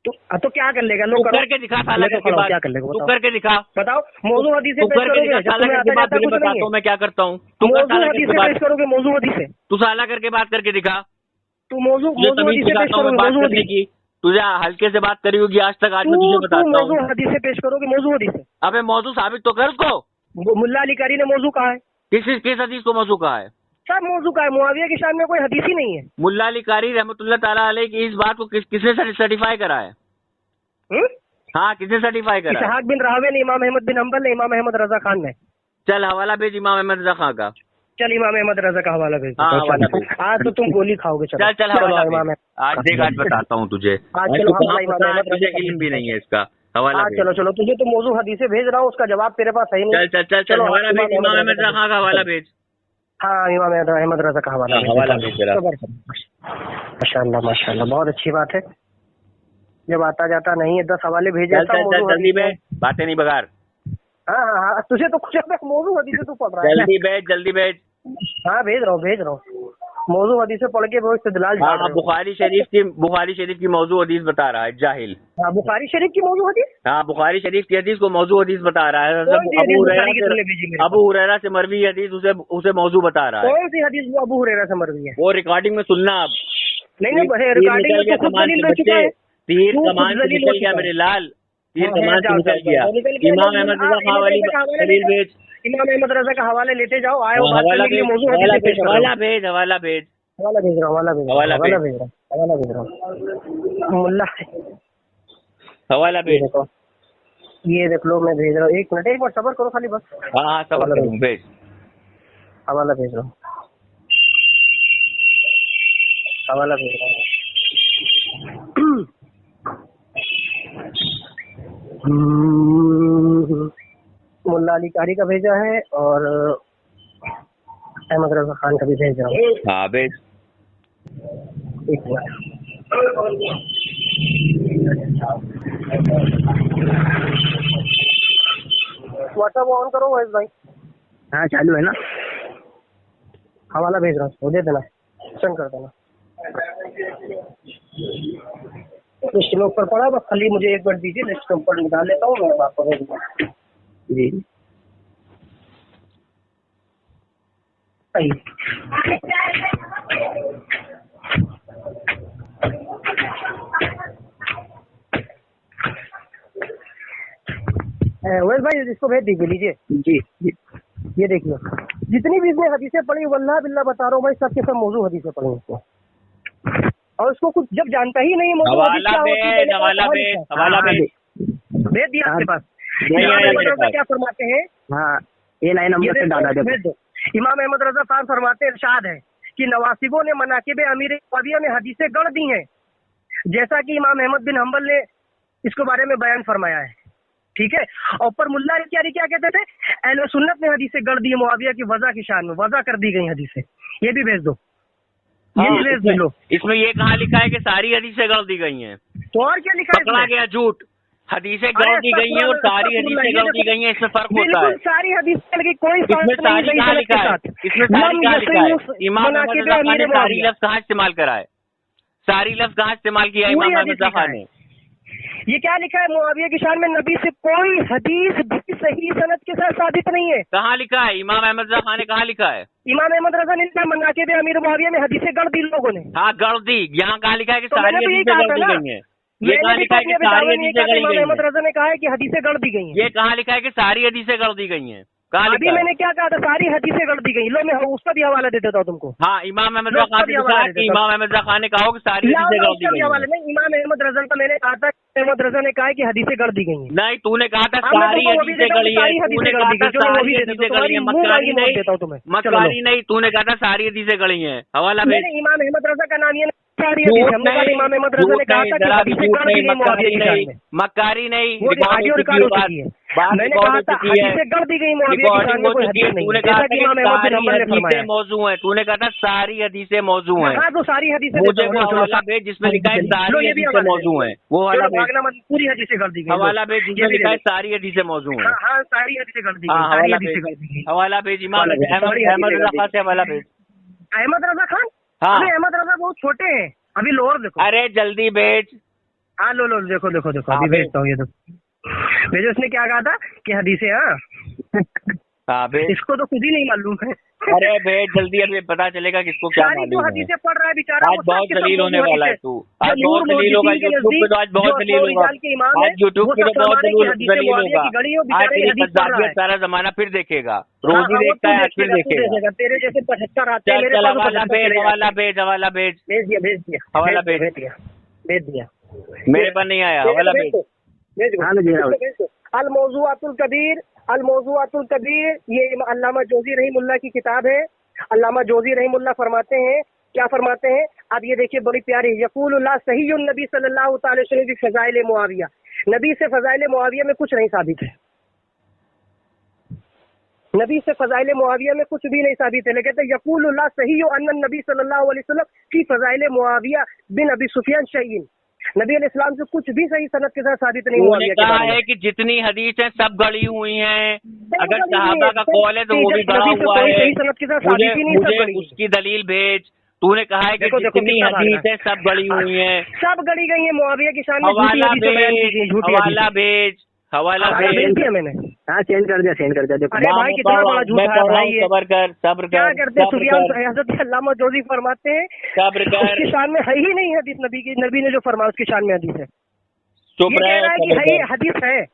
अब
तो क्या कर लेगा? लो
तू
करो,
करके दिखा साला
मैं तो
करके
खड़ा हूँ,
बात,
क्या कर लेगा?
तू
बताओ
करके दिखा,
बताओ, मौजू हदीस से
तू
पेश
करके
करोगे?
दिखा,
जब
साला
तुम्हें
करके
आता
बात
जाता
तुझे
कुछ नहीं
बताता हूँ
है।
मैं क्या करता हूँ। तू कर
मौजू
साला
हदीस
करके
से पेश
बात,
करोगे? मौजू हदीस से
तू साला करके बात करके दिखा।
तू मौजू
तुझे तमीज
हदीस से पेश
सिखाता हूँ मैं
करोगे?
बात
मौजू
करने
हदीस
की, तुझे हल्के से बात करी होगी आज तक, आज मैं तुझे
तू
बताता
मौजू
हूँ।
हदीस से पेश करोगे? मौजू हदीस से
अबे मौजू साबित तो कर उसको,
मुल्ला अली कारी ने मौजू कहा है,
किस हदीस को मौजू कहा है?
सब मौजू का है। मुआविया की शान में कोई हदीस ही नहीं है।
मुल्ला अली कारी रहमतुल्लाह ताला अलैह की इस बात को किसने सर्टिफाई करा है? हाँ, किसने सर्टिफाई करा है?
इसहाक बिन रावे ने, इमाम अहमद बिन हम्बल ने, इमाम अहमद रजा खान ने।
चल हवाला भेज इमाम अहमद रजा खां का।
चल इमाम अहमद रजा का हवाला भेज।
हाँ, हवाला भेज।
आज तो तुम गोली खाओगे।
चल चल हवाला भेज। आज देख, आज बताता हूँ तुझे,
आज
आज
चलो,
तू कहाँ
हाँ,
फंसा है,
इमाम
तुझे
अहमद
इल्म भी नहीं है इसका। हवाला भेज।
चलो चलो, तुझे तो मौजू हदीसे भेज रहा हूँ, उसका जवाब तेरे पास है ही नहीं।
चल चल चल हवाला भेज, इमाम अहमद रजा खां का हवाला भेज।
हाँ, इमाम अहमद रजा का हवाला
हवाला भेज जरा।
माशाल्लाह माशाल्लाह, बहुत अच्छी बात है। जब आता जाता नहीं है 10 हवाले भेजे।
चल चल चल जल्दी भेज, बातें नहीं बगाड़।
हाँ हाँ हाँ, तुझे तो कुछ मौजू हदीसे तू पढ़ रहा है।
जल्दी भेज, जल्दी भेज।
हाँ भेज रहा हूँ। मौजू हदीसे पढ़ के वो इस्तेदलाल झाड़ रहे हो।
बुखारी शरीफ की मौजू हदीस बता रहा है जाहिल।
हाँ, बुखारी शरीफ की मौजू हदीस।
हाँ, बुखारी शरीफ की हदीस को मौजू हदीस बता रहा है। अबू हुरैरा से मरवी हदीस उसे मौजू बता रहा है।
कौन सी हदीस वो अबू हुरैरा से मरवी है?
वो रिकॉर्डिंग में सुनना अब।
नहीं रिकॉर्डिंग में तो खुद दलील रह चुका है।
तीर कमान से निकल गया मेरे लाल, तीर कमान से निकल गया। इमाम अहमद रजा खां वाली दलील भेज।
इमाम अहमद रजा का हवाले लेते जाओ। आए
हवाला भेज, हवाला भेज, हवाला भेज,
हवाला भेज रहा हूँ। मुल्ला
हवाला भेज।
ये देख लो, मैं भेज रहा हूँ। एक मिनट सबर करो खाली बस।
हाँ सबर करूँ, भेज।
हवाला भेज रहा हूँ। हवाला भेज रहा हूँ। मुल्ला अली कारी का भेजा है और अहमद रजा खान का भी भेज रहा हूँ।
हाँ भेज।
एक मिनट। व्हाट्सएप ऑन करो वैस भाई। हाँ चालू है ना। हवाला भेज रहा हूँ, वो दे देना, सेंड कर देना। लिस्ट में ऊपर पड़ा, बस खाली मुझे एक बार दीजिए, लिस्ट में ऊपर निकाल लेता हूँ, मैं आपको भेज दूँगा। जी वैस भाई, इसको भेज दीजिए। लीजिए जी, ये देखिए, जितनी भी इसने हदीसें पढ़ी, वल्लाह बिल्लाह बता रहा हूँ भाई, सबके सब मौजू हदीसें पढ़ी इसको। और उसको कुछ जब जानता ही नहीं मौजू हदीस क्या होती है।
हवाला भेज
भेज दिया आपके पास। क्या फरमाते हैं? हाँ, ये लाइन नंबर से डाला दो। इमाम अहमद रजा खान फरमाते हैं, इरशाद है कि नवासिबों ने मनाकिब अमीर मुआविया में हदीसें गढ़ दी हैं, जैसा कि इमाम अहमद बिन हम्बल ने इसको बारे में बयान फरमाया है। ठीक है। और पर मुल्ला अली क्या कहते थे? अहले सुन्नत ने हदीसें गढ़ दी है मुआविया की वज़ा की शान में, वज़ा कर दी गई हदीसें। ये भी भेज दो, ये भी भेज दो।
इसमें ये कहाँ लिखा है कि सारी हदीसें गढ़ दी गई हैं?
तो और क्या लिखा है?
पकड़ा गया झूठ। हदीसें गढ़ दी गई हैं और सारी हदीसें गढ़ दी गई हैं, इसमें फर्क होता है।
सारी हदीसें की कोई
इसमें सारी कहाँ लिखा है? इसमें सारी कहाँ लिखा है? इमाम अहमद रजा खान ने सारी लफ्ज कहाँ इस्तेमाल करा है? सारी लफ्ज कहाँ इस्तेमाल किया इमाम अहमद रजा खान ने?
ये क्या लिखा है? मुआविया की शान में नबी से कोई हदीस भी सही सनद के साथ साबित नहीं है।
कहाँ लिखा है? इमाम अहमद रजा खान ने कहाँ लिखा है?
इमाम अहमद रजा ने मनाकिब अमीर मुआविया में हदीसें गढ़ दी लोगों ने।
हाँ गढ़ दी। यहाँ कहाँ लिखा है कि
तो
सारी हदीसें गढ़ दी गई हैं? ये कहाँ लिखा है कि सारी हदीसें गढ़ दी गई हैं?
अहमद रजा ने कहा है कि हदीसें गढ़ दी गई हैं।
ये कहाँ लिखा है कि सारी हदीसें गढ़ दी गई हैं?
अभी मैंने क्या कहा था? सारी हदीसें गढ़ दी गई। लो, मैं उसका भी हवाला दे देता हूँ तुमको।
हाँ, इमाम अहमद रजा खान ने कहा कि इमाम अहमद रजा खान ने कहा कि सारी हदीसें गढ़ दी गई हैं।
नहीं, इमाम अहमद रजा का मैंने कहा था, अहमद रजा ने कहा है कि हदीसें गढ़ दी गई हैं।
नहीं, तूने कहा था सारी हदीसें गढ़ी है। तूने कहा था सारी हदीसें गढ़ी है। मक्कारी नहीं, तूने कहा था सारी हदीसें गढ़ी हैं। हवाला भेज।
इमाम अहमद रजा का नाम ये सारी हदीस हमने कहा इमाम अहमद रज़ा ने कहा था कि हदीसें गढ़ दी गई मुआविया की शान में,
मक्कारी नहीं,
वो ऑडियो रिकॉर्ड हो चुकी है। मैंने कहा था हदीसें गढ़ दी गई मुआविया की शान में, कोई हदीस नहीं है, जैसा कि इमाम अहमद बिन हंबल ने फरमाया।
मौजू है, तूने कहा था सारी हदीसें मौजू हैं।
हाँ तो सारी हदीसें
मुझे वो हवाला भेज जिसमें लिखा है सारी हदीसें मौजू हैं, वो वाला भेज,
पूरी हदीसें गढ़ दी गई,
हवाला भेज जिसमें लिखा है सारी हदीसें मौजू हैं।
हाँ सारी हदीसें गढ़ दी गई,
हाँ,
सारी हदीसें गढ़ दी गई।
हवाला भेज इमाम अहमद रज़ा खान से हवाला भेज।
अहमद रज़ा खान?
हाँ।
अरे अहमद रज़ा बहुत छोटे हैं, अभी लोअर देखो।
अरे जल्दी भेज।
हाँ लो देखो अभी भेजता हूँ, ये तो भेजो। उसने क्या कहा था कि हदीसें, हाँ
भेज।
इसको तो खुद ही नहीं मालूम है।
अरे भेज जल्दी, अभी पता चलेगा किसको क्या
सारी जो
मालूम है।
हदीसें पढ़ रहा है बेचारा,
आज बहुत दलील होने वाला है तू, आज बहुत दलील होगा यूट्यूब पे, तो आज बहुत दलील होगा, आज यूट्यूब पे तो बहुत दलील होगा। आज तेरी फसादियत सारा जमाना फिर देखेखेगा, रोज ही देखता है, आज फिर देखेगा।
तेरे जैसे 75 आते हैं।
चल हवाला भेज, हवाला भेज, हवाला भेज,
भेज दिया
हवाला भेज
दिया।
मेरे पर नहीं आया, हवाला भेज।
अल-मौज़ूआतुल कबीर, ये अल्लामा जोज़ी रहीमुल्लाह की किताब है। अल्लामा जोज़ी रहीमुल्लाह फरमाते हैं, क्या फरमाते हैं? अब ये देखिए बड़ी प्यारी, यक़ूलुल्लाह सहीयुन नबी सल्लल्लाहु अलैहि वसल्लम की फ़ज़ाइल मुआविया, नबी से फ़ज़ाइल मुआविया में कुछ नहीं साबित है। नबी से फ़ज़ाइल मुआविया में कुछ भी नहीं साबित है, लेकिन यक़ूलुल्लाह सहीयु अन्न नबी सल्लल्लाहु अलैहि वसल्लम की फ़ज़ाइल मुआविया बिन अबी सुफियान शय्इन, नबी अलैहिस्सलाम से कुछ भी सही सनद के साथ साबित नहीं हुआ।
कहा है कि जितनी हदीस है सब गड़ी हुई हैं, अगर सहाबा का कौल है तो वो भी गड़ा हुआ है।
सही सनद के साथ साबित ही नहीं,
मुझे उसकी दलील भेज। तूने कहा है कि जितनी हदीस है सब गड़ी हुई हैं,
सब गड़ी गई है मुआविया की शान में।
हवाला भेज, हवाला भेज, हवाला भेज दिया
मैंने। हाँ सेंड कर दिया देखो। अरे भाई कितना बड़ा झूठ है भाई ये।
सब्र कर।
क्या करते सुफियान हज़रत अल्लामा जोज़ी फरमाते हैं
सब्र कर,
उसकी शान में है ही नहीं हदीस, नबी ने जो फरमाया उसकी शान में हदीस है।
चुप
रह रहा है कि है हदीस है,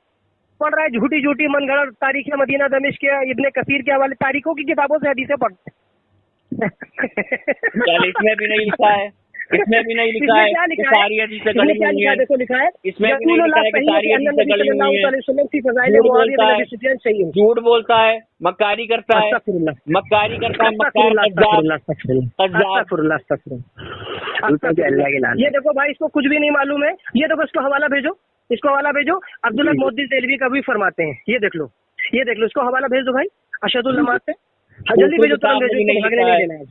पढ़ रहा है झूठी मनगढ़ंत तारीख मदीना दमिश्क के इब्ने कसीर के हवाले तारीखों की किताबों से हदीसें पढ़ते हैं।
इसमें भी नहीं लिखा है, इसमें भी नहीं लिखा है कि सारी हदीसें गड़ी हुई हैं।
देखो लिखा है,
इसमें भी नहीं लिखा है कि सारी हदीसें गड़ी हुई हैं। झूठ बोलता है, मक्कारी करता है,
ये देखो भाई, इसको कुछ भी नहीं मालूम है। ये देखो इसको हवाला भेजो, अब्दुल्लाह मोहद्दिस देलवी का भी फरमाते हैं, ये देख लो, इसको हवाला भेज दो भाई अशदुल नमाज से। जल्दी भेजो, तुरंत भेजो, भागने नहीं देना है,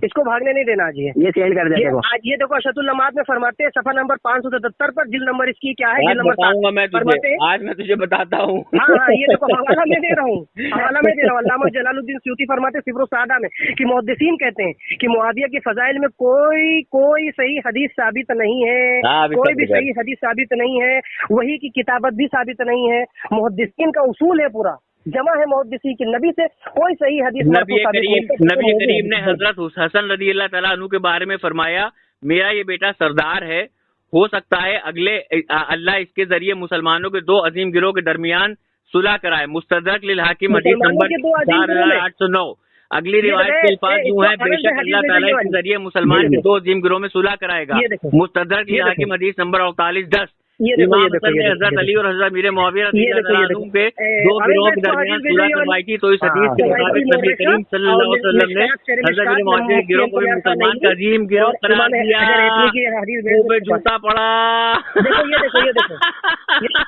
इसको भागने नहीं देना जी। ये सेंड कर दे देखो। आज ये देखो अशदुल नमाज में फरमाते हैं, सफा नंबर 577 पर, जिल नंबर इसकी क्या है, जिल नंबर 7 फरमाते हैं।
आज मैं तुझे बताता हूँ।
हाँ ये देखो हवाला में दे रहा हूँ, अल्लामा जलालुद्दीन सूती फरमाते सिफर सादा में कि मुहद्दिसीन कहते हैं कि मुआविया की फजाइल में कोई सही हदीस साबित नहीं है, कोई भी सही हदीस साबित नहीं है, वही की किताबत भी साबित नहीं है। मुहद्दिसीन का उसूल है पूरा, जमा है मुहद्दिसी की, नबी से कोई सही हदीस
नबी करीम ने हजरत हसन रज़ी अल्लाह तआला अन्हु के बारे में फरमाया, मेरा ये बेटा सरदार है, हो सकता है अगले अल्लाह इसके जरिए मुसलमानों के दो अजीम गिरोह के दरमियान सुलह कराए। मुस्तदरक लिल हाकिम हदीस नंबर 4809। अगली रिवायत के अल्फाज यूं हैं, बेशक अल्लाह ताला इसके जरिए मुसलमान के दो अजीम गिरोह में सुलह कराएगा। मुस्तदरक लिल हाकिम हदीस नंबर 4810। इमाम हसन ने हजरत अली और हजरत मीर मुआविया रज़ियल्लाहु अन्हु के दो गिरोह के दरमियान सुलह करवाई थी, तो इस हदीस के मुताबिक नबी करीम सल्लल्लाहु अलैहि वसल्लम ने हजरत मीर मुआविया के गिरोह को भी मुसलमान का अजीम गिरोह करार दिया। मुंह पे जूता पड़ा।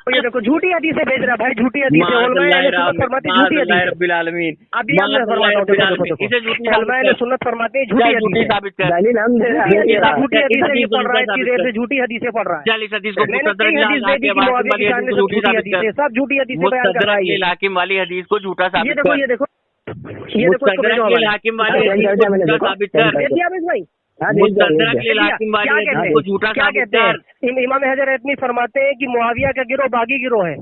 ये देखो झूठी हदीसें भेज रहा भाई, झूठी हदीसें।
रब्बिल आलमीन,
इसे सुन्नत फरमाते हैं, झूठी साबित कर, झूठी हदीसें पढ़ रहा है।
चल इस हदीस को
सब झूठी हदीसें
हाकिम वाली हदीस को झूठा साबित कर।
ये देखो
हाकिम वाली हदीस को झूठा साबित कर। को झूठा साबित कर।
इमाम हज़रत इतनी फरमाते हैं कि मुआविया का गिरोह बागी गिरोह है।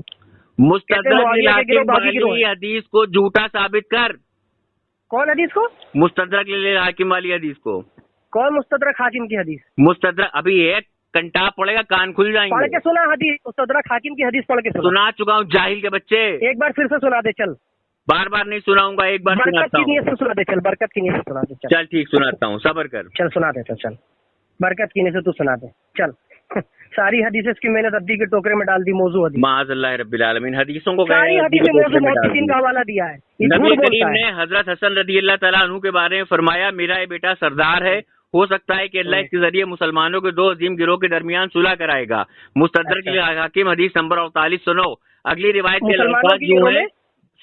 मुस्तदरक वाली हदीस को झूठा साबित कर।
कौन हदीस को?
मुस्तदरक हाकिम वाली हदीस को।
कौन मुस्तदरक हाकिम की हदीस?
मुस्तदरक अभी एक कंटा पड़ेगा, कान खुल जाएंगे।
पढ़ के सुना हदीस, मुस्तदरक हाकिम की हदीस पढ़ के
सुना चुका हूँ जाहिल के बच्चे।
एक बार फिर से सुना दे चल।
बार बार नहीं सुनाऊंगा, एक बार सुनाता हूँ।
सुना दे चल, बरकत की नीयत से सुना दे
चल। ठीक सुनाता हूँ, सब्र कर।
चल सुना दे चल, बरकत की नीयत से तू सुना दे चल। सारी हदीसें की मैंने रद्दी के टोकरे में डाल दी, मौजू हदीस।
माअज़ल्लाह रब्बिल आलमीन, हदीसों को
सारी हदीसें मौजू मुहद्दिसीन का हवाला दिया है।
नबी करीम ने हजरत हसन रज़ी अल्लाह तआला अन्हु के बारे में फरमाया, मेरा ये बेटा सरदार है, हो सकता है कि अल्लाह इसके जरिए मुसलमानों के दो अजीम गिरोह के दरमियान सुलह कराएगा। मुस्तदरक हाकिम हदीस नंबर 4809। अगली रिवायत के अल्फाज जो है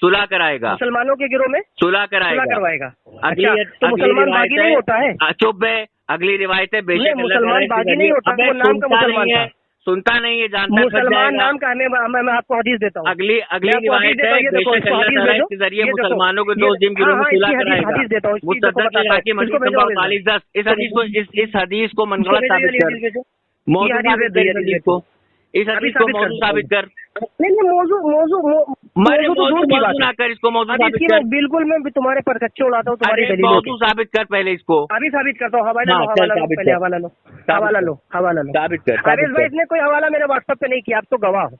सुलह कराएगा,
मुसलमानों के गिरोह में
सुलह करवाएगा।
तो मुसलमान बागी नहीं होता है?
चुप है, अगली रिवायत है बेशक
मुसलमान बागी नहीं होता, वो नाम का मुसलमान है,
सुनता नहीं है, जानता है
मुसलमान नाम का। मैं आपको हदीस देता हूँ।
अगली रिवायत है बेशक अल्लाह ताला के जरिए मुसलमानों के दो अजीम गिरोह में सुलह कराएगा। मुस्तदरक हाकिम हदीस नंबर 4810। इस हदीस को मनगढ़ंत साबित कर, मौजूद साबित कर, इस हदीस को मौजूद साबित कर।
नहीं मौजूद
ना कर, इसको मौजूद साबित कर।
बिल्कुल मैं तुम्हारे पर कच्चे उड़ाता हूँ तुम्हारी दलीलों के।
मौजूद साबित कर पहले इसको।
अभी साबित करता हूँ। हवाला लो,
साबित कर।
आवेश भाई इसने कोई हवाला मेरे व्हाट्सएप पे नहीं किया, आप तो गवाह हो।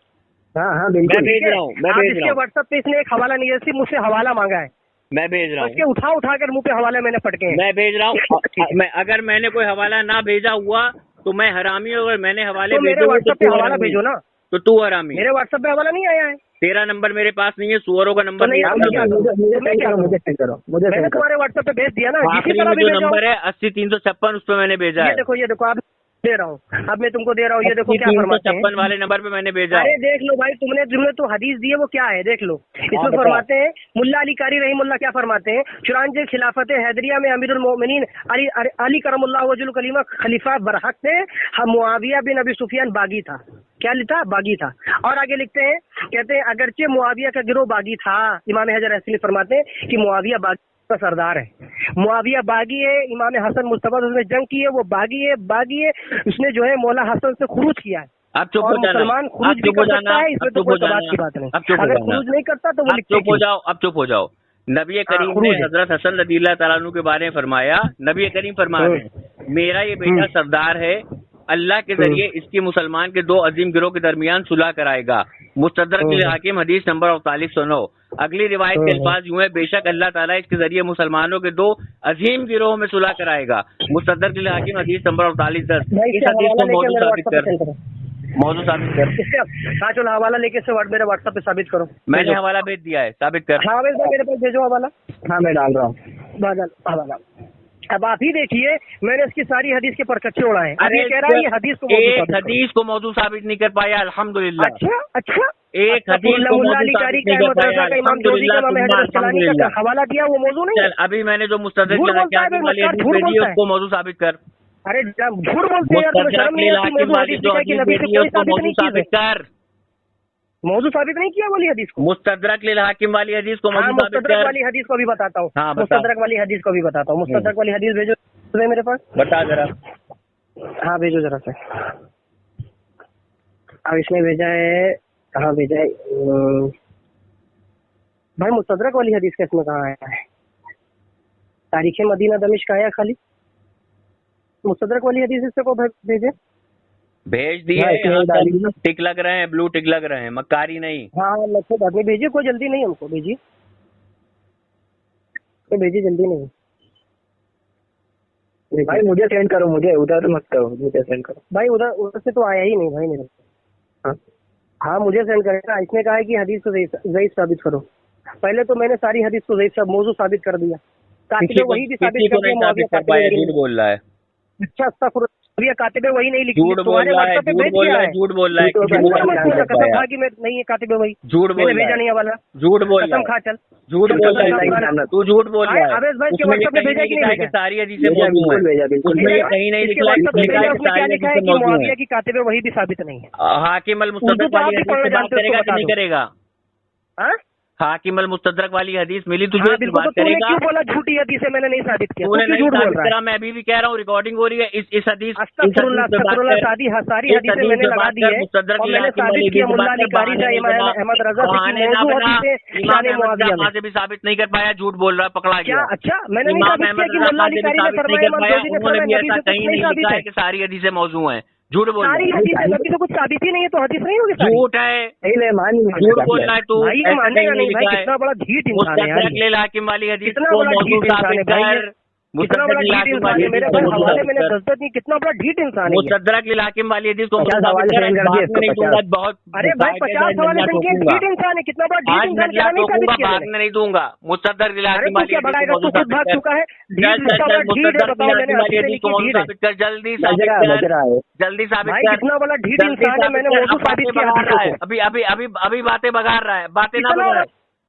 हाँ बिल्कुल मैं भेज रहा हूँ।
इसके व्हाट्सएप पे इसने एक हवाला नहीं, सिर्फ मुझसे हवाला मांगा है,
मैं भेज रहा हूँ।
उसके उठा कर मुंह पे हवाले मैंने पटके हैं।
मैं भेज रहा हूँ। अगर मैंने कोई हवाला ना भेजा हुआ तो मैं हरामी हूँ, अगर मैंने हवाले
मेरे व्हाट्सएप पे हवाला भेजो ना,
तो तू हरामी।
मेरे व्हाट्सएप पे हवाला नहीं आया है।
तेरा नंबर मेरे पास नहीं है, सुअरों का नंबर नहीं आता।
मुझे सेंड करो, मैंने तुम्हारे व्हाट्सएप पे भेज दिया ना।
जो नंबर है 80-356 उस पर मैंने भेजा है।
ये देखो आप दे रहा हूँ, अब मैं तुमको दे रहा हूँ। ये देखो क्या फरमाते हैं,
356 वाले नंबर पे मैंने भेजा।
अरे देख लो भाई, तुमने तो हदीस दी है, वो क्या है देख लो। इसमें फरमाते हैं मुल्ला अली कारी रहीमुल्लाह क्या फरमाते हैं, चुनांचे खिलाफत हैदरिया में अमीरुल मोमिनीन अली करमुल्लाह वजुल कलीमा खलीफा बरहक थे, मुआविया बिन अबी सुफियान बागी था। क्या लिखा? बागी था। और आगे लिखते हैं, कहते हैं अगरचे मुआविया का गिरोह बागी था, इमाम हजर असली फरमाते हैं कि मुआविया बागी का सरदार है, मुआविया बागी है। इमाम हसन मुस्तफा उसने जंग की है, वो बागी है। उसने जो है मौला हसन से खुरूज किया है।
अब चुप हो जाना,
मुसलमान खुरूज भी कर सकता है, इसमें तो कोई बात की बात नहीं। अगर खुरूज नहीं करता तो वो
चुप हो जाओ। अब चुप हो जाओ। नबी करीम ने हजरत हसन रज़ियल्लाहु तआला अन्हु के बारे में फरमाया, नबी करीम फरमाते मेरा ये बेटा सरदार है, अल्लाह के जरिए इसकी मुसलमान के दो अजीम गिरोह के दरमियान सुलह कराएगा। मुस्तदरक हाकिम हदीस नंबर 4809। अगली रिवायत के अल्फाज यूं है, बेशक अल्लाह ताला इसके जरिए मुसलमानों के दो अजीम गिरोह में सुलह कराएगा। मुस्तदरक हाकिम हदीस नंबर 4810। इस हदीस को मौजूद साबित कर, मौजूद साबित कर।
हाँ चलो हवाला लेके से मेरे व्हाट्सएप पे साबित करो।
मैंने हवाला भेज दिया है, साबित कर।
हाँ मेरे पास भेजो हवाला। हाँ मैं डाल रहा हूँ हवाला। अब आप ही देखिए, मैंने इसकी सारी हदीस के परकच्चे उड़ाए हैं। अरे कह रहा है ये हदीस को
हदीस को मौजूद साबित नहीं कर पाया, अल्हम्दुलिल्लाह।
अच्छा
एक हदीस को मौजूद साबित नहीं कर पाया, अल्हम्दुलिल्लाह।
हवाला दिया वो मौजूद नहीं।
अभी मैंने जो मुस्तदरक वाली हदीस भेजी है उसको मौजूद साबित कर।
अरे झूठ बोलते हैं यार, शर्म नहीं आती। मौजूद हदीस दिखा कि नबी से कोई साबित कर, मौजूद साबित नहीं किया वाली हदीस को।
मुस्तदरक लिल हाकिम वाली हदीस को मौजूद साबित कर।
मुस्तदरक वाली हदीस को भी बताता हूँ। मुस्तदरक वाली हदीस को भी बताता हूँ। मुस्तदरक वाली हदीस भेजो मेरे पास,
बता जरा।
हाँ भेजो जरा से। अब इसने भेजा है, कहाँ भेजा है भाई? मुस्तदरक वाली हदीस का इसमें कहाँ आया है? तारीख मदीना दमिश्क आया खाली। मुस्तदरक वाली हदीस इससे को भेजे,
भेज दिए। टिक लग रहे हैं, ब्लू टिक लग रहे हैं, मक्कारी नहीं।
हाँ लक्ष्य बाद में भेजिए, कोई जल्दी नहीं, हमको भेजिए, तो भेजिए जल्दी नहीं
भाई। मुझे सेंड करो, मुझे उधर मत करो, मुझे सेंड करो
भाई। उधर से तो आया ही नहीं भाई मेरे। हाँ मुझे सेंड करेगा। इसने कहा है कि हदीस को ज़ईफ साबित करो। पहले तो मैंने सारी हदीस को ज़ईफ मौजूद साबित कर दिया, ताकि वही भी साबित कर दिया।
झूठ बोल रहा है।
अच्छा अस्तगफुरुल्लाह, कातिबे वही नहीं लिखी,
झूठ बोल रहा है, झूठ बोल रहा है, झूठ बोल रहा है,
कसम खा कि मैं नहीं है कातिबे वही,
झूठ बोल रहा
भेजा नहीं है वाला,
झूठ बोल रहा
कसम खा चल,
झूठ बोल रहा है, तू झूठ बोल रहा है।
आवेश भाई के व्हाट्सएप पे भेजा कि नहीं भेजा?
सारी हदीसें मौजूद हैं, उसमें कहीं नहीं लिखा है कि
मुआविया की कातिबे वही भी साबित नहीं है।
हाकिम अल मुस्तदरक वाली हदीस से बात करेगा कि नहीं करेगा? हाकिम अल मुस्तदरक वाली हदीस मिली तुझे, बात करेगा।
क्यों बोला झूठी हदीस है? मैंने नहीं साबित किया,
तूने नहीं साबित करा। मैं अभी भी कह रहा हूँ, रिकॉर्डिंग हो रही है। इस हदीस सारी
हदीसें मैंने लगा दी है और मैंने साबित किया। मुल्ला अली कारी साहब, अहमद रजा
से भी साबित नहीं कर पाया, झूठ बोल रहा है, पकड़ा गया।
अच्छा मैंने नहीं साबित किया कि मुल्ला अली कारी ने फरमाया,
उन्होंने भी ऐसा कहीं नहीं लिखा है कि सारी हदीसें मौजूद हैं। झूठ बोल
सारी हदीस है, नबी तो कुछ साबित ही नहीं है, तो हदीस नहीं होगी।
झूठ है, झूठ बोल रहा है तू।
भाई मानेगा नहीं भाई, कितना बड़ा ढीठ इंसान है यार।
हाकिम वाली हदीस को मौजूद साबित कर।
कितना बड़ा ढीठ इंसान है मेरे भाई, हवाले मैंने 10 नहीं, कितना बड़ा ढीठ इंसान है।
मुसद्दरक लिल हाकिम वाली हदीस को
बहुत
अरे भाई 50 हवाले से ढीठ इंसान है, कितना बड़ा ढीठ इंसान है,
भागने नहीं दूंगा। मुसद्दरक लिल हाकिम वाली
क्या बढ़ाएगा, तू खुद भाग चुका है,
जल्दी साबित
भाई
कर,
कितना बड़ा ढीठ इंसान है, मैंने वो साबित किया।
अभी बातें बगा रहा है, बातें ना